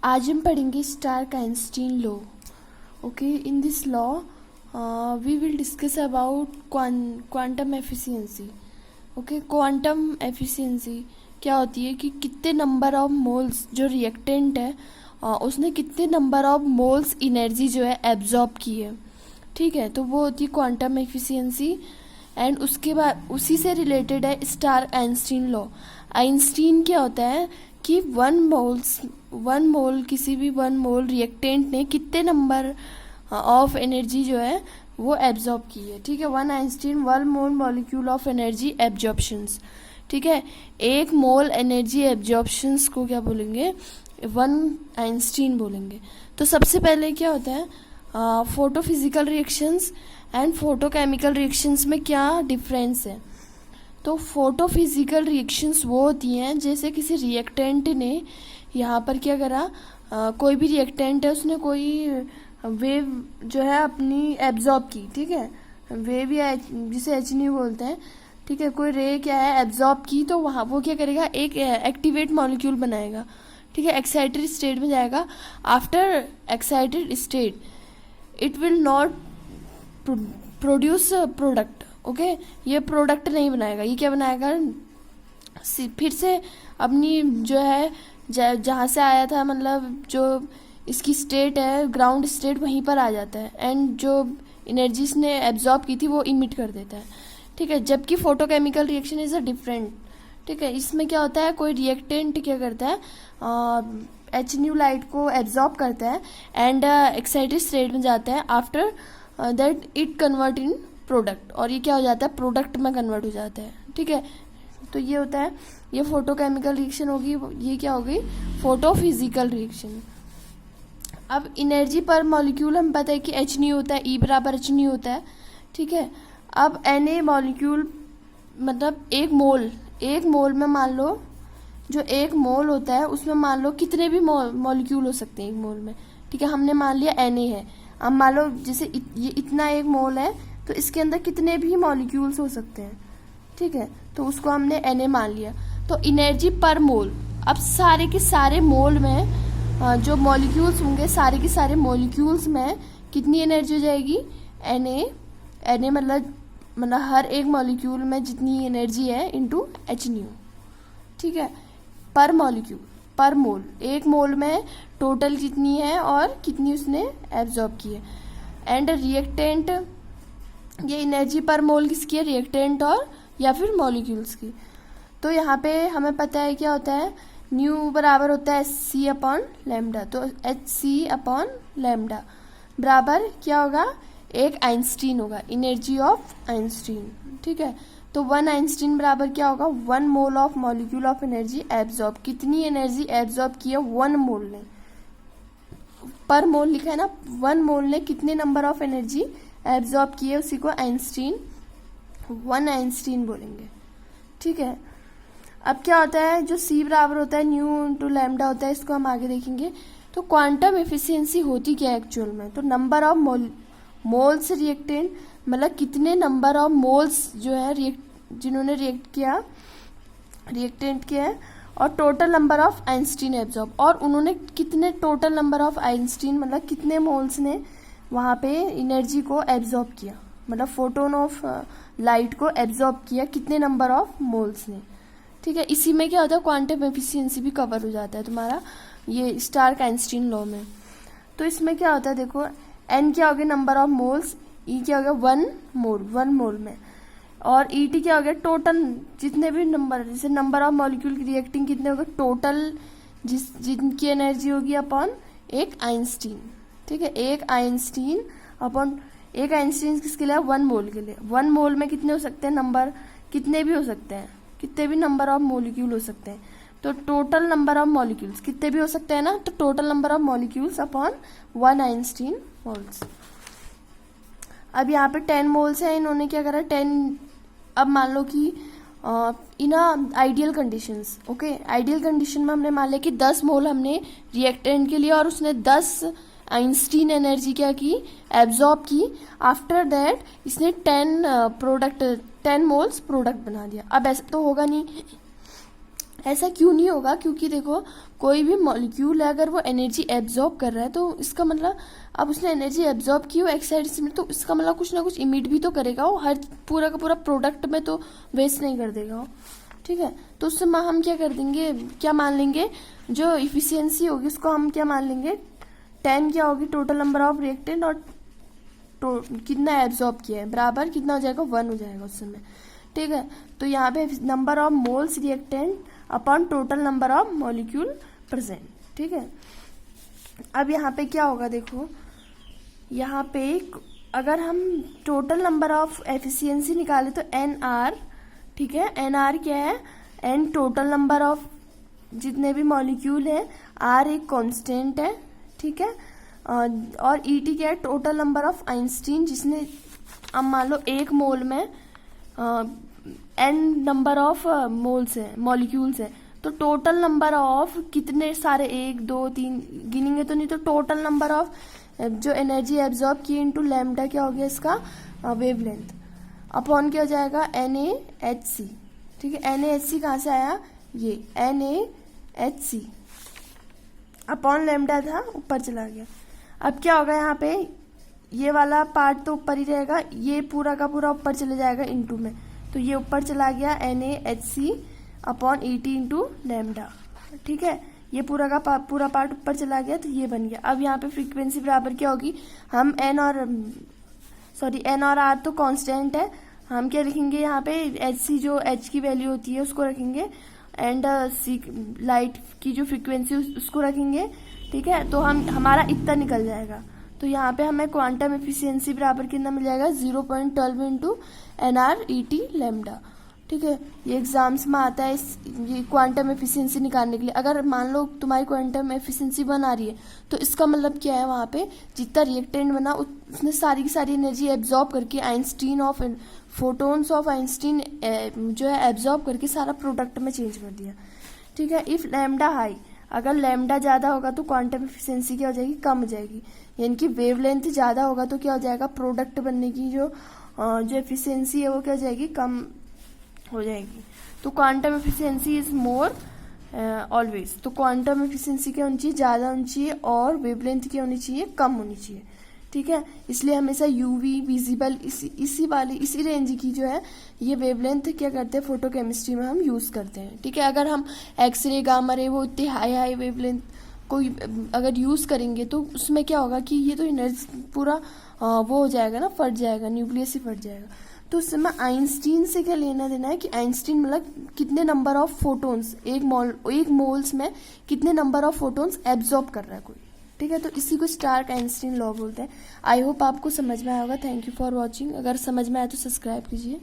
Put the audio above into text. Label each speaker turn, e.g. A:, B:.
A: आज हम पढ़ेंगे Stark Einstein law. Okay, in this law we will discuss about quantum efficiency. Okay, quantum efficiency क्या होती है कि कितने नंबर ऑफ मोल्स जो रिएक्टेंट है उसने कितने नंबर ऑफ मोल्स एनर्जी जो है एब्जॉर्ब की है. ठीक है, तो वो होती है क्वांटम एफिशिएंसी. एंड उसके बाद उसी से रिलेटेड है स्टार्क-आइंस्टीन लॉ. आइंस्टीन क्या होता है कि वन मोल किसी भी वन मोल रिएक्टेंट ने कितने नंबर ऑफ एनर्जी जो है वो एब्जॉर्ब की है. ठीक है, one Einstein 1 mole molecule of energy absorptions. ठीक है, एक मोल एनर्जी एब्जॉर्प्शंस को क्या बोलेंगे, वन आइंस्टीन बोलेंगे. तो सबसे पहले क्या होता है, photophysical reactions and photochemical reactions में क्या डिफरेंस है. तो फोटोफिजिकल रिएक्शंस वो होती हैं जैसे किसी रिएक्टेंट ने यहाँ पर क्या करा, कोई भी रिएक्टेंट है उसने कोई वेव जो है अपनी एब्जॉर्ब की. ठीक है, वेव या जिसे H बोलते हैं. ठीक है, कोई रे क्या है एब्जॉर्ब की, तो वहाँ वो क्या करेगा, एक एक्टिवेट मॉलिक्यूल बनाएगा. ठीक है, एक्साइटेड स्टेट में जाएगा. After excited state it will not produce product. Okay, ये प्रोडक्ट नहीं बनाएगा, ये क्या बनाएगा, फिर से अपनी जो है जहाँ से आया था, मतलब जो इसकी स्टेट है ग्राउंड स्टेट वहीं पर आ जाता है. एंड जो एनर्जी इसने एब्जॉर्ब की थी वो इमिट कर देता है. ठीक है, जबकि photochemical reaction is a different. ठीक है, इसमें क्या होता है, कोई रिएक्टेंट क्या करता है, H लाइट को एब्जॉर्ब करता है एंड एक्साइटेड स्टेट में जाता है. After that it convert in product, और ये क्या हो जाता है, प्रोडक्ट में कन्वर्ट हो जाता है. ठीक है, तो ये होता है, ये फोटोकेमिकल रिएक्शन होगी. ये क्या होगी, फोटोफिजिकल रिएक्शन. अब एनर्जी पर मॉलिक्यूल हम पता है कि H होता है, E बराबर H होता है. ठीक है, अब Na मॉलिक्यूल मतलब एक मोल में मान लो, जो एक मोल होता है उसमें मान लो कितने भी मॉलिक्यूल हो सकते हैं एक मोल में. ठीक है, हमने मान लिया Na है. अब मान लो जैसे ये इतना एक मोल है तो इसके अंदर कितने भी मॉलिक्यूल्स हो सकते हैं. ठीक है, तो उसको हमने Na मान लिया. तो एनर्जी पर मोल, अब सारे के सारे मोल में जो मॉलिक्यूल्स होंगे, सारे के सारे मॉलिक्यूल्स में कितनी एनर्जी हो जाएगी, Na मतलब हर एक मॉलिक्यूल में जितनी एनर्जी है इनटू H. ठीक है, पर मॉलिक्यूल पर मोल, एक मोल में टोटल कितनी है और कितनी उसने एब्जॉर्ब की है. एंड रिएक्टेंट, ये एनर्जी पर मोल किसकी है, रिएक्टेंट और या फिर मॉलिक्यूल्स की. तो यहाँ पे हमें पता है क्या होता है, न्यू बराबर होता है Hc अपॉन लैम्डा. तो Hc अपॉन लैम्डा बराबर क्या होगा, एक आइंस्टीन होगा, एनर्जी ऑफ आइंस्टीन. ठीक है, तो वन आइंस्टीन बराबर क्या होगा, 1 mole of molecule of energy absorb. कितनी एनर्जी एब्जॉर्ब की है, 1 मोल ने, पर मोल लिखा है ना, 1 मोल ने कितने नंबर ऑफ एनर्जी एब्जॉर्ब की है, उसी को वन आइंस्टीन बोलेंगे. ठीक है, अब क्या होता है, जो C बराबर होता है न्यू इंटू लैम्डा होता है, इसको हम आगे देखेंगे. तो क्वांटम एफिशिएंसी होती क्या है एक्चुअल में, तो नंबर ऑफ मोल्स रिएक्टेंट, मतलब कितने नंबर ऑफ मोल्स जो है जिन्होंने रिएक्टेंट किया है, और total number of Einstein absorb, और उन्होंने कितने टोटल नंबर ऑफ आइंस्टीन मतलब कितने मोल्स ने वहाँ पे एनर्जी को एब्जॉर्ब किया, मतलब फोटोन ऑफ लाइट को एब्जॉर्ब किया, कितने नंबर ऑफ मोल्स ने. ठीक है, इसी में क्या होता है, क्वांटम एफिशिएंसी भी कवर हो जाता है तुम्हारा ये स्टार्क-आइंस्टीन लॉ में. तो इसमें क्या होता है, देखो N क्या हो गया, नंबर ऑफ मोल्स, E क्या हो गया, 1 मोल में, और Et क्या हो गया, टोटल जितने भी नंबर, जैसे नंबर ऑफ मॉलिक्यूल रिएक्टिंग कितने हो गए टोटल, जिनकी एनर्जी होगी अपॉन एक आइंस्टीन. ठीक है, एक आइंस्टीन किसके लिए, 1 मोल के लिए. 1 मोल में कितने हो सकते हैं नंबर, कितने भी हो सकते हैं, कितने भी नंबर ऑफ मॉलिक्यूल हो सकते हैं. तो टोटल नंबर ऑफ मॉलिक्यूल्स कितने भी हो सकते हैं ना, तो total number of molecules upon 1 Einstein moles. अब यहाँ पे 10 मोल्स है, इन्होंने क्या करा 10. अब मान लो कि in ideal conditions, okay, ideal condition में हमने मान लिया कि 10 मोल हमने रिएक्टेंट के लिए, और उसने 10 आइंस्टीन एनर्जी क्या की, एब्जॉर्ब की. आफ्टर दैट इसने 10 मोल्स प्रोडक्ट बना दिया. अब ऐसा तो होगा नहीं, ऐसा क्यों नहीं होगा? क्योंकि देखो कोई भी मॉलिक्यूल है अगर वो एनर्जी एब्जॉर्ब कर रहा है तो इसका मतलब अब उसने एनर्जी एब्जॉर्ब की हो एक्साइड में, तो इसका मतलब कुछ ना कुछ इमिट भी तो करेगा वो, हर पूरा का पूरा प्रोडक्ट में तो वेस्ट नहीं कर देगा वो। ठीक है, तो उससे हम क्या कर देंगे, क्या मान लेंगे, जो इफिशियंसी होगी उसको हम क्या मान लेंगे, 10 क्या होगी टोटल नंबर ऑफ रिएक्टेंट और कितना एब्जॉर्ब किया है बराबर कितना हो जाएगा, 1 हो जाएगा उस समय। ठीक है, तो यहाँ पे number of moles reactant upon total number of molecule present. ठीक है, अब यहाँ पे क्या होगा, देखो यहाँ पे अगर हम टोटल नंबर ऑफ एफिशिएंसी निकाले तो NR, ठीक है, NR क्या है, N टोटल नंबर ऑफ जितने भी मॉलिक्यूल है, R एक कांस्टेंट है। ठीक है, और ET क्या है, टोटल नंबर ऑफ आइंस्टीन, जिसने अब मान लो 1 मोल में N नंबर ऑफ मोल्स है, मॉलिक्यूल्स है, तो टोटल नंबर ऑफ कितने सारे 1 2 3 गिनेंगे तो नहीं, तो टोटल नंबर ऑफ जो एनर्जी एब्जॉर्ब की इनटू लैम्डा क्या हो गया इसका वेवलेंथ अपॉन क्या हो जाएगा NaHC। ठीक है, NaHC कहाँ से आया, ये NaHC अपॉन लैम्डा था ऊपर चला गया। अब क्या होगा यहाँ पे, ये वाला पार्ट तो ऊपर ही रहेगा, ये पूरा का पूरा ऊपर चले जाएगा इनटू में, तो ये ऊपर चला गया NaHC upon ET into lambda. ठीक है, ये पूरा का पूरा पार्ट ऊपर चला गया तो ये बन गया। अब यहाँ पे फ्रीक्वेंसी बराबर क्या होगी, हम N और R तो कांस्टेंट है, हम क्या लिखेंगे यहाँ पे HC जो H की वैल्यू होती है उसको रखेंगे एंड लाइट की जो फ्रीक्वेंसी उसको रखेंगे। ठीक है, तो हमारा इतना निकल जाएगा, तो यहाँ पे हमें क्वांटम एफिशिएंसी बराबर कितना मिल जाएगा 0.12 इंटू NR/ET लैम्डा। ठीक है, ये एग्जाम्स में आता है ये क्वांटम एफिशिएंसी निकालने के लिए। अगर मान लो तुम्हारी क्वांटम एफिशिएंसी 1 आ रही है तो इसका मतलब क्या है, वहाँ पे जितना रिएक्टेंट बना उसने सारी की सारी एनर्जी एब्जॉर्ब करके Einstein of photons of Einstein जो है एब्जॉर्ब करके सारा प्रोडक्ट में चेंज कर दिया। ठीक है, इफ लैम्डा हाई, अगर लैम्डा ज़्यादा होगा तो क्वांटम एफिशिएंसी क्या हो जाएगी, कम हो जाएगी, यानी कि वेवलेंथ ज़्यादा होगा तो क्या हो जाएगा, प्रोडक्ट बनने की जो एफिशिएंसी है वो क्या हो जाएगी, कम हो जाएगी। तो quantum efficiency is more always, तो क्वांटम एफिशिएंसी क्या होनी चाहिए, ज़्यादा होनी चाहिए, और वेवलेंथ क्या होनी चाहिए, कम होनी चाहिए। ठीक है, इसलिए हमेशा यूवी विजिबल इसी रेंज की जो है ये वेवलेंथ क्या करते हैं फोटोकेमिस्ट्री में हम यूज़ करते हैं। ठीक है, अगर हम एक्सरे गामा रे वो इतनी हाई वेवलेंथ कोई अगर यूज़ करेंगे तो उसमें क्या होगा कि ये तो एनर्जी पूरा वो हो जाएगा ना, फट जाएगा, न्यूक्लियस ही फट जाएगा। तो उस समय आइंस्टीन से क्या लेना देना है कि आइंस्टीन मतलब कितने नंबर ऑफ फोटोन्स एक मोल्स में कितने नंबर ऑफ फोटोन्स एब्जॉर्ब कर रहा है कोई। ठीक है, तो इसी को स्टार्क आइंस्टीन लॉ बोलते हैं। आई होप आपको समझ में आया होगा। Thank you for watching. अगर समझ में आया तो सब्सक्राइब कीजिए।